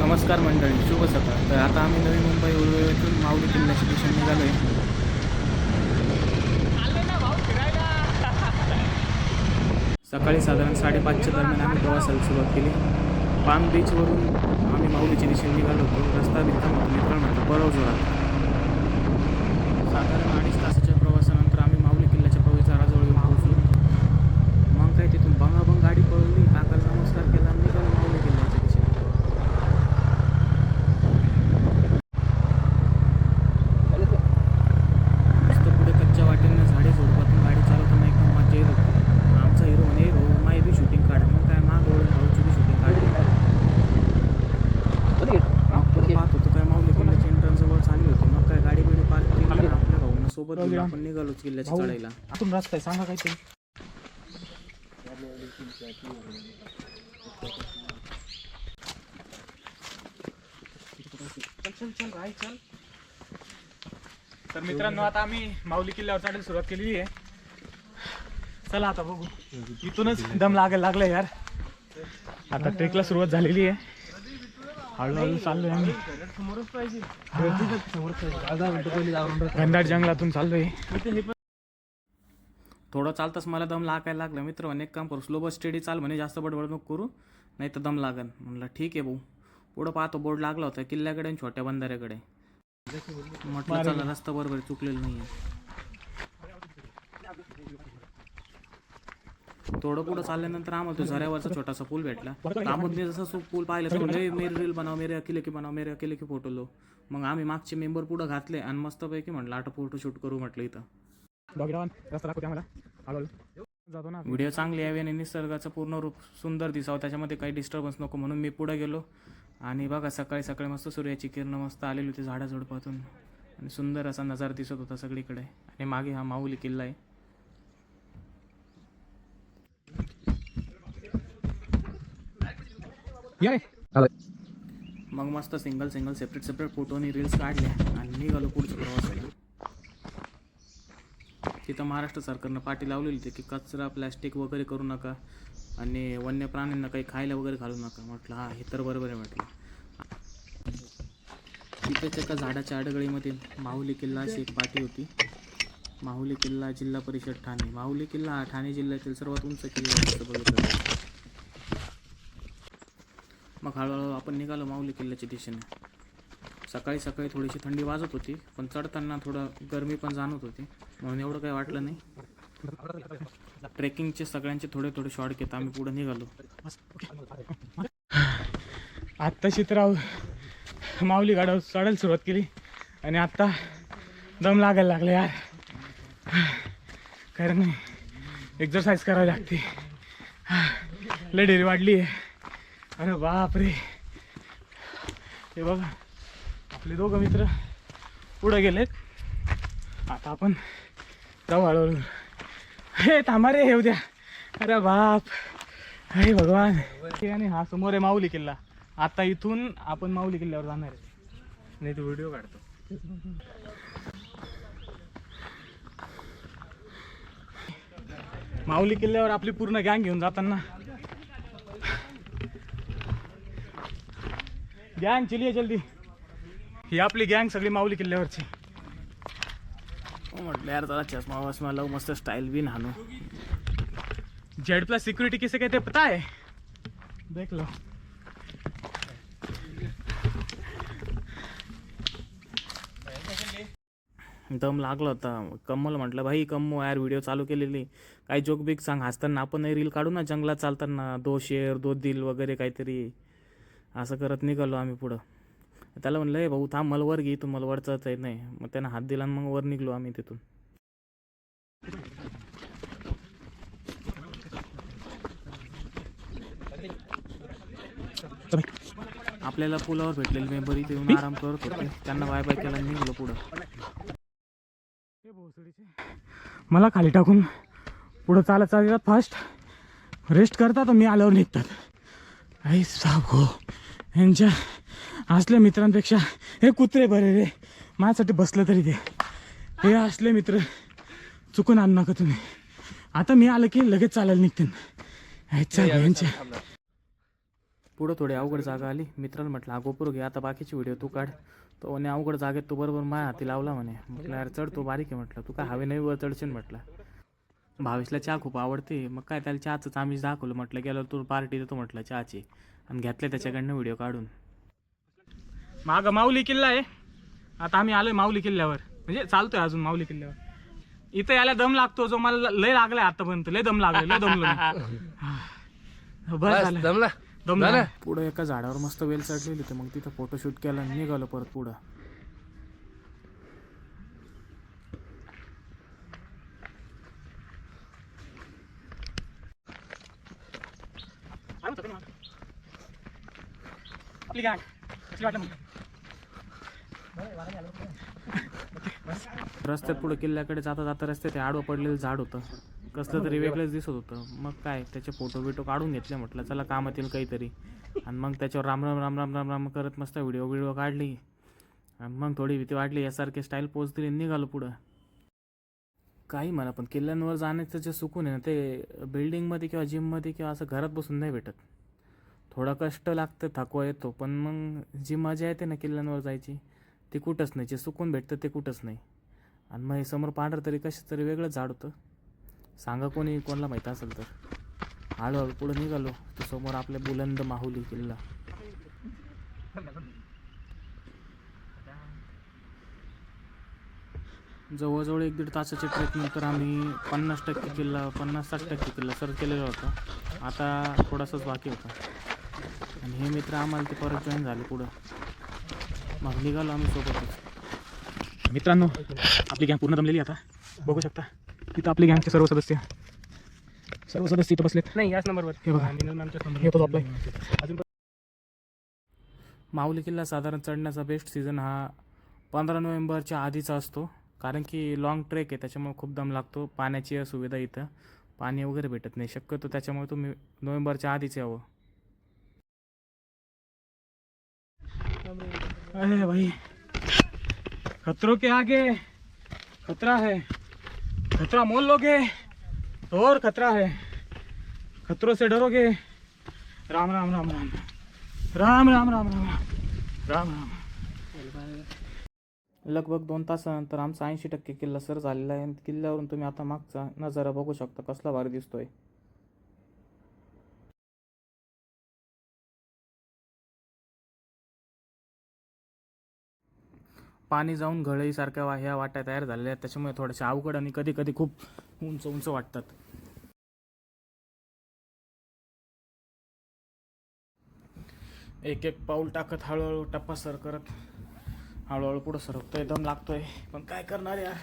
नमस्कार मंडळी, शुभ सकाळ. तर आता आम्ही नवी मुंबई उळवेतून माऊली किल्ल्याच्या दिशेने निघालो आहे. सकाळी साधारण 5:30च्या दरम्यान आम्ही प्रवासाला सुरुवात केली. पाम बीचवरून आम्ही माऊलीच्या दिशेने निघालो होतो. रस्ता मित्रांनो बरोबर जोरात. साधारण 2.5 तासाच्या प्रवासानंतर आम्ही माऊली किल्ल्याच्या प्रवेशद्वाराजवळ येऊन पोहोचलो. मग काय तिथून बंगाबंग गाडी पळवली, काकाला नमस्कार केला आणि निघालो माऊली किल्ल्याच्या दिशेने. झाडे झोडपातून गाडी चालवताना एकदम मजा येत होती. आमचा हिरो म्हणे भाऊ माय बी शूटिंग काढ. मग काय माग भाऊची बी शूटिंग काढली. पाहत होतो काय माऊली किल्ल्याच्या एंट्रन्स जवळ चालली होती. मग काय गाडी बिडी पार्क केली. आपल्या भाऊंना सोबत घेऊन आपण निघालोच किल्ल्याच्या चढायला. आतून रस्ता आहे, सांगा काहीतरी. चल चल राय चल. तर मित्रांनो, आता आम्ही माऊली किल्ल्यावर चढायला सुरुवात केलेली आहे. चला आता बघू. इथूनच दम लागलाय यार. आता ट्रेकला सुरुवात झालेली आहे. हळूहळू चाललोय आम्ही. घनदाट जंगलातून चाललोय. थोडं चालताच मला दम लागायला लागला. मित्र म्हणे एक काम करू, स्लो बस स्टेडी चाल म्हणे, जास्त बडबड नको करू नाही तर दम लागन. म्हणलं ठीक आहे भाऊ. पुढं पाहतो बोर्ड लागला होता किल्ल्याकडे आणि छोट्या बंधाऱ्याकडे. म्हटलं चला रस्ता बरोबर चुकलेलं नाही आहे. थोडं पुढं चालल्यानंतर आम्हाला तो झऱ्यावरचा छोटासा पूल भेटला. आम्ही जसं पूल पाहिलं तर मेरे रील बनाव, मेरे अकेले की फोटो लो. मग आम्ही मागचे मेंबर पुढं घातले आणि मस्तपैकी म्हटलं आता फोटो शूट करू म्हटलं इथं. व्हिडिओ चांगली यावी आणि निसर्गाचं पूर्ण रूप सुंदर दिसावं, त्याच्यामध्ये काही डिस्टर्बन्स नको म्हणून मी पुढे गेलो. आणि बघा सकाळी सकाळी मस्त सूर्याची किरणं मस्त आलेली होती झाडाझुडपातून आणि सुंदर असा नजारा दिसत होता सगळीकडे. आणि मागे हा माऊली किल्ला आहे. मग मस्त सिंगल सेपरेट फोटो आणि रील्स काढल्या आणि निघालो पुढच्या प्रवासाला. तिथं महाराष्ट्र सरकारनं पाटी लावलेली होती की कचरा प्लॅस्टिक वगैरे करू नका आणि वन्य प्राण्यांना काही खायला वगैरे घालू नका. म्हटलं हा हे तर बरोबर आहे म्हटलं. तिथेच एका झाडाच्या आडगळीमध्ये माऊली किल्ला अशी एक पाटी होती. माऊली किल्ला जिल्हा परिषद ठाणे. माऊली किल्ला हा ठाणे जिल्ह्यातील सर्वात उंच किल्ला बघितलं. मग हळूहळू आपण निघालो माऊली किल्ल्याच्या दिशेने. सकाळी सकाळी थोडीशी थंडी वाजत होती, पण चढताना थोडं गरमी पण जाणवत होती, म्हणून एवढं काही वाटलं नाही. ट्रेकिंगचे सगळ्यांचे थोडे शॉर्ट घेत आम्ही पुढे निघालो. आत्ताशी तर माऊली गाडावर चढायला सुरुवात केली आणि आत्ता दम लागायला लागला यार. कारण एक्झरसाइज करावी लागते. लय डेरी वाढली आहे. अरे बापरे. हे बघा आपले दोघं मित्र पुढे गेलेत. आता आपण जाऊ हळूहळू. हे थांबा रे, येऊ द्या. अरे बाप, अरे भगवान. आणि हा समोर आहे माऊली किल्ला. आता इथून आपण माऊली किल्ल्यावर जाणार आहे. नाही तो व्हिडिओ काढतो. माऊली किल्ल्यावर आपली पूर्ण गँग घेऊन जाताना. गँग चलिए जल्दी. ही आपली गँग सगळी माऊली किल्ल्यावरची. म्हटलं यार जरा चष्मा वसमा लावू, मस्त स्टाइल भी नानू. Z+ सिक्योरिटी किसे कहते पता है? देख लो. दम लागला होता. कम्मल म्हटलं भाई कम्मो यार व्हिडिओ चालू केलेली, काही जोक बिक सांग. हसताना आपण रील काढू ना जंगलात चालताना, 2 शेर 2 दिल वगैरे काहीतरी असं करत निघालो आम्ही पुढं. त्याला म्हणलं हे भाऊ थांब, मला वर घे, तू मला वर चढता येत नाही. मग त्यानं हात दिला आणि मग वर निघलो आम्ही तिथून. आपल्याला पुलावर भेटलेले मेंबर इथे येऊन आराम करत होते. त्यांना बाय बाय केला निघलो पुढं. मला खाली टाकून पुढं चालत फास्ट रेस्ट करतात. मी आल्यावर निघतात. आई साब हो, यांच्या असल्या मित्रांपेक्षा हे कुत्रे बरे रे. माझ्यासाठी बसलं तरी ते. हे असले मित्र चुकून आणू नका तुम्ही. आता मी आलं की लगेच चालायला निघते. पुढं थोडी अवघड जागा आली. मित्राला म्हटलं हा गोपुर घे, आता बाकीची व्हिडिओ तू काढ. तो म्हणे अवघड जागेत तो बरोबर माझ्या हाती लावला म्हणे. म्हटलं यार चढ, तो बारीक आहे म्हटलं, तू काय हवे नाही वर चढशील म्हटलं. भावेशला चहा खूप आवडते, मग काय त्याला चहाचं आम्हीच दाखवलं. म्हटलं गेल्यावर तू पार्टी देतो म्हटलं चहाची, आणि घेतले त्याच्याकडनं व्हिडिओ काढून. मागं माऊली किल्ला आहे. आता आम्ही आलोय माऊली किल्ल्यावर, म्हणजे चालतोय अजून माऊली किल्ल्यावर. इथं यायला दम लागतो, जो मला लय लागलाय आतापर्यंत. लय दम लागलाय, लय दमलो मी. बस झालं, दम झाला. पुढं एका झाडावर मस्त वेल चढलेली होती, मग तिथं फोटोशूट केला आणि निघालो परत पुढं. आपली गाठ वाटलं मग. रस्त्यात पुढे किल्ल्याकडे जाता जाता रस्त्यात ते आडवं पडलेलं झाड होतं, कसलं तरी वेगळंच दिसत होतं. मग काय त्याचे फोटो बिटो काढून घेतले. म्हटलं चला कामात येईल काहीतरी, आणि मग त्याच्यावर राम राम राम राम राम राम करत मस्त व्हिडिओ काढली. आणि मग थोडी भीती वाटली, यासारखे स्टाईल पोज दिली, निघालो पुढं. काही म्हणा, पण किल्ल्यांवर जाण्याचं जे सुकून आहे ना, ते बिल्डिंगमध्ये किंवा जिममध्ये किंवा असं घरात बसून नाही भेटत. थोडा कष्ट लागतं, थकवा येतो, पण मग जी मजा येते ना किल्ल्यांवर जायची ती कुठंच नाही. जे सुकून भेटतं ते कुठंच नाही. आणि मग हे समोर पांढरं तरी कशाचं तरी वेगळंच झाड होतं. सांगा कोणी कोणाला माहीत असेल तर. हळूहळू पुढे निघालो, तो समोर आपल्या बुलंद माहुली किल्ला. जवळजवळ 1-1.5 तासाच्या ट्रेकनंतर आम्ही 50-60% किल्ला सर केलेला होता. आता थोडासाच बाकी होता, आणि हे मित्र आम्हाला ते परत जॉईन झाले पुढं. मग निघालो आम्ही सोबतच. मित्रांनो, आपली गँग पूर्ण जमलेली आता. बघू शकता तिथं आपली गँगचे सर्व सदस्य इथं बसलेत. नाही याच नंबरवर हे बघा, हे तो आपला अजून. माहुली किल्ला साधारण चढण्याचा बेस्ट सीझन हा 15 नोव्हेंबरच्या आधीचा असतो, कारण की लॉंग ट्रेक आहे, त्याच्यामुळे खूप दम लागतो. पाण्याची सुविधा इथं पाणी वगैरे भेटत नाही शक्यतो, त्याच्यामुळे तुम्ही नोव्हेंबरच्या आधीच यावं. अरे भाई, खतरों के आगे खतरा है, खतरा मोल लोगे तो और खतरा है, खतरों से डरोगे. राम राम राम राम राम राम राम राम राम राम. लगभग 2 तासानंतर आमचा 80% किल्ला सर झालेला आहे. किल्ल्यावरून तुम्ही आता मागचा नजारा बघू शकता, कसला भारी दिसतोय. पाणी जाऊन घळईसारख्या ह्या वाट्या तयार झालेल्या आहेत, त्याच्यामुळे थोड्याशा अवघड आणि कधी कधी खूप उंच उंच वाटतात. एक एक पाऊल टाकत हळूहळू टप्पा सर करत हळूहळू पुढं सरकतोय. दम लागतोय, पण काय करणार यार.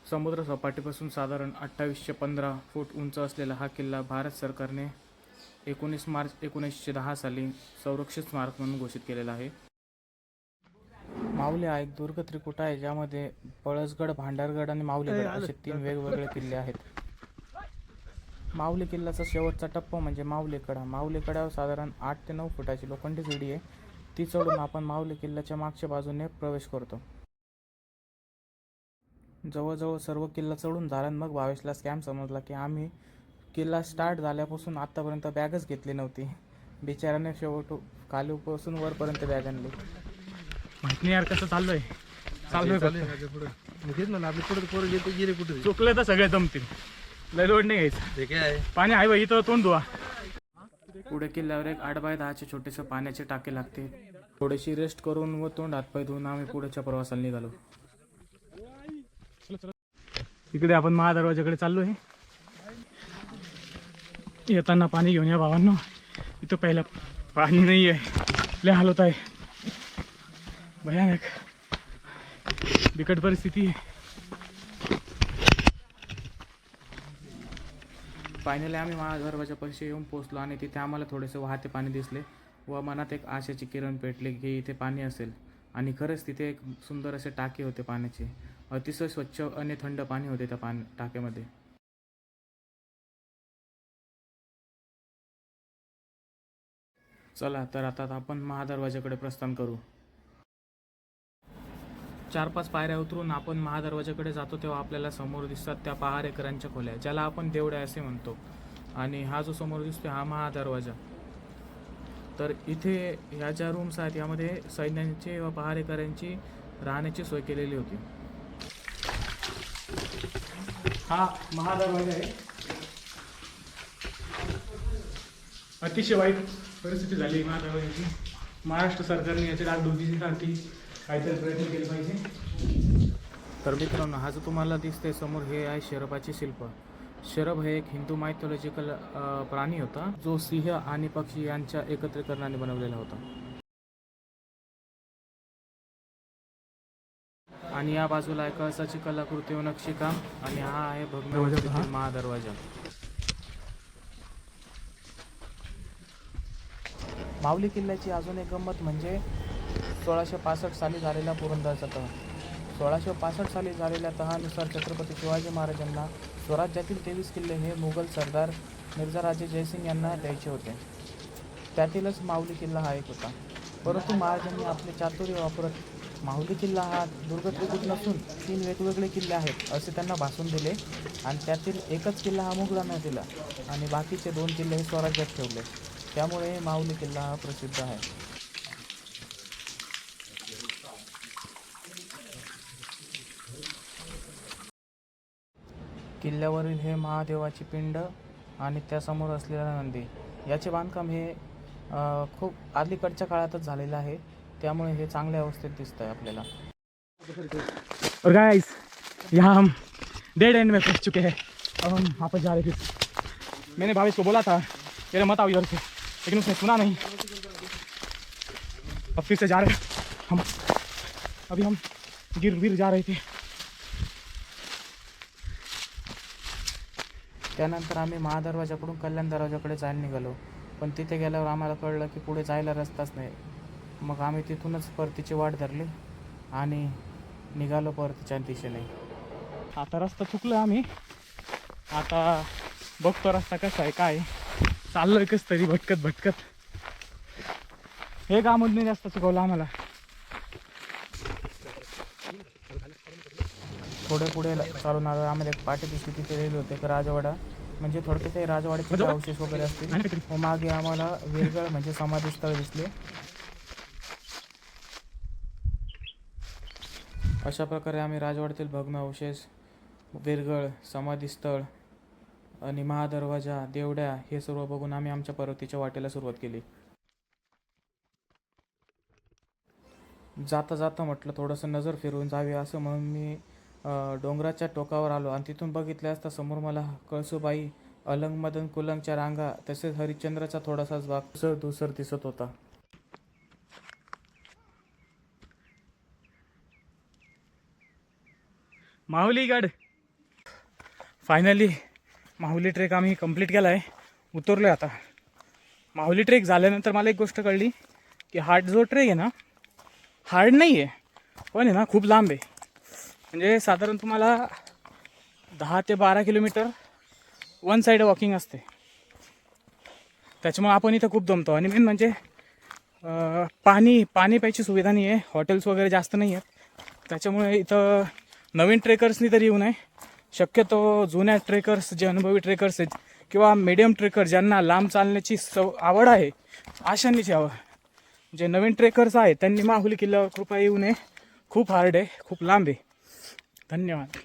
समुद्र सपाटीपासून साधारण 2815 फूट उंच असलेला हा किल्ला भारत सरकारने 19 मार्च 1910 साली संरक्षित स्मारक म्हणून घोषित केलेला आहे. माहुली हा एक दुर्ग त्रिकुटा आहे, ज्यामध्ये पळसगड, भांडारगड आणि माहुलीगड असे 3 वेगवेगळे किल्ले आहेत. माहुली किल्ल्याचा शेवटचा टप्पा म्हणजे माहुलीकडा. माहुलीकड्यावर साधारण 8 ते 9 फुटाची लोखंडी शिडी आहे. ती चढून आपण माहुली किल्ल्याच्या मागच्या बाजूने प्रवेश करतो. जवळजवळ सर्व किल्ला चढून झाला, मग भावेशला स्कॅम समजला की आम्ही किल्ला स्टार्ट झाल्यापासून आत्तापर्यंत बॅगच घेतली नव्हती. बिचाराने शेवट खाली पासून वरपर्यंत बॅग आणली. माहित नाही यार कसं चाललोय. चुकले तर सगळे जमतील, लय लोड नाही घ्यायचं. पाणी आहे बाई, इथं तोंड धुवा. पुढे किल्ल्यावर एक 8x10 छोटेसे पाण्याचे टाके लागते. थोडीशी रेस्ट करून व तोंड हातपाय धुवून आम्ही पुढच्या प्रवासाला निघालो. इकडे आपण महादरवाजाकडे चाललोय. येताना पाणी घेऊन या भावांनो, इथं पहिला पाणी नाही आहे. लय हाल होत आहे, भयानक बिकट परिस्थिती आहे. फायनली आम्ही महादरवाजा पैसे येऊन पोहोचलो, आणि तिथे आम्हाला थोडेसे वाहते पाणी दिसले व मनात एक आशेची किरण पेटली की इथे पाणी असेल. आणि खरंच तिथे एक सुंदर असे टाके होते पाण्याचे. अतिशय स्वच्छ आणि थंड पाणी होते त्या टाक्यामध्ये. चला तर आता आपण महादरवाजाकडे प्रस्थान करू. 4-5 पायऱ्या उतरून आपण महादरवाजाकडे जातो तेव्हा आपल्याला समोर दिसतात त्या 6 एकरांच्या खोल्या, ज्याला आपण देवड्या असे म्हणतो. आणि हा जो समोर दिसतोय हा महादरवाजा. तर इथे ह्या ज्या रूम्स आहेत यामध्ये सैन्याचे व पहारेकऱ्यांची राहण्याची सोय केलेली होती. हा महादरवाजा आहे. अतिशय वाईट परिस्थिती झाली महादरवाजाची. महाराष्ट्र सरकारने याच्या डागडुजीसाठी काहीतरी प्रयत्न केले पाहिजे. तर मित्रांनो, हा जो तुम्हाला दिसते समोर हे आहे शरभाचे शिल्प. शरभ हे एक हिंदू मायथॉलॉजिकल प्राणी होता जो सिंह आणि पक्षी यांच्या एकत्रीकरणाने बनवलेला होता. आणि या बाजूला आहे कळसाची कलाकृती व नक्षीकाम आणि हा आहे भग्न महादरवाजा. माऊली किल्ल्याची अजून एक गंमत म्हणजे 1665 साली झालेला पुरंदरचा तह. 1665 साली झालेल्या तहानुसार छत्रपती शिवाजी महाराजांना स्वराज्यातील 23 किल्ले हे मुघल सरदार मिर्झाराजे जयसिंग यांना द्यायचे होते. त्यातीलच माऊली किल्ला हा एक होता. परंतु महाराजांनी आपले चातुर्य वापरत माऊली किल्ला हा दुर्गत्रिकूट नसून 3 वेगवेगळे किल्ले आहेत असे त्यांना भासून दिले आणि त्यातील एकच किल्ला हा मुघलांना दिला आणि बाकीचे 2 किल्ले हे स्वराज्यात ठेवले. त्यामुळे माऊली किल्ला हा प्रसिद्ध आहे. किल्ल्यावरील हे महादेवाची पिंड आणि त्यासमोर असलेला नंदी याचे बांधकाम हे खूप अलीकडच्या काळातच झालेलं आहे. त्यामुळे हे चांगल्या अवस्थेत दिसत आहे आपल्याला. और गाइस, यहाँ हम डेड एंड में पहुंच चुके हैं. अब हम वापस जा रहे थे. मैंने भावेश को बोला था मेरे मत आओ इधर से, लेकिन उसने सुना नहीं. अब फिर से जा रहे हम. अभी हम गिर जा रहे थे. त्यानंतर आम्ही महादरवाजाकडून कल्याण दरवाजाकडे जायला निघालो, पण तिथे गेल्यावर आम्हाला कळलं की पुढे जायला रस्ताच नाही. मग आम्ही तिथूनच परतीची वाट धरली आणि निघालो परतीच्या दिशेने. आता रस्ता चुकलो आम्ही. आता बघतो रस्ता कसा आहे काय. चाललोय कस तरी भटकत. हे गावामधून जास्त चुकवलं आम्हाला. थोडे पुढे चालून आलो, आम्हाला एक पाठी दिसली, तिथे लिहिले होते की राजवाडा, म्हणजे थोडक्यात हे राजवाड्याचे अवशेष वगैरे असतील. व मागे आम्हाला वीरगळ म्हणजे समाधीस्थळ दिसले. अशा प्रकारे आम्ही राजवाड्यातील भग्न अवशेष, वीरगळ, समाधीस्थळ आणि महादरवाजा, देवड्या हे सर्व बघून आम्ही आमच्या परतीच्या वाटेला सुरुवात केली. जाता जाता म्हटलं थोडंसं नजर फिरवून जावे असं म्हणून मी डोंगराच्या टोकावर आलो आणि तिथून बघितले असता समोर मला कळसूबाई, अलंग मदन कुलंगच्या रांगा तसेच हरिश्चंद्राचा थोडासाच भाग धुसर दिसत होता. माहुलीगड. फायनली माहुली ट्रेक आम्ही कंप्लीट केला आहे. उतरलो आता. माहुली ट्रेक झाल्यानंतर मला एक गोष्ट कळली की हार्ड जो ट्रेक आहे ना, हार्ड नाही आहे पण आहे ना खूप लांब आहे. म्हणजे साधारण तुम्हाला 10 ते 12 किलोमीटर वन साईड वॉकिंग असते. त्याच्यामुळे आपण इथं खूप दमतो. आणि मेन म्हणजे पाणी प्यायची सुविधा नाही आहे. हॉटेल्स वगैरे जास्त नाही आहेत. त्याच्यामुळे इथं नवीन ट्रेकर्सनी तरी येऊ नये. शक्यतो जुन्या ट्रेकर्स, जे अनुभवी ट्रेकर्स आहेत किंवा मीडियम ट्रेकर ज्यांना लांब चालण्याची आवड आहे अशांनीच यावं. जे नवीन ट्रेकर्स आहेत त्यांनी माहुली किल्ल्यावर कृपया येऊ नये. खूप हार्ड आहे, खूप लांब आहे. धन्यवाद.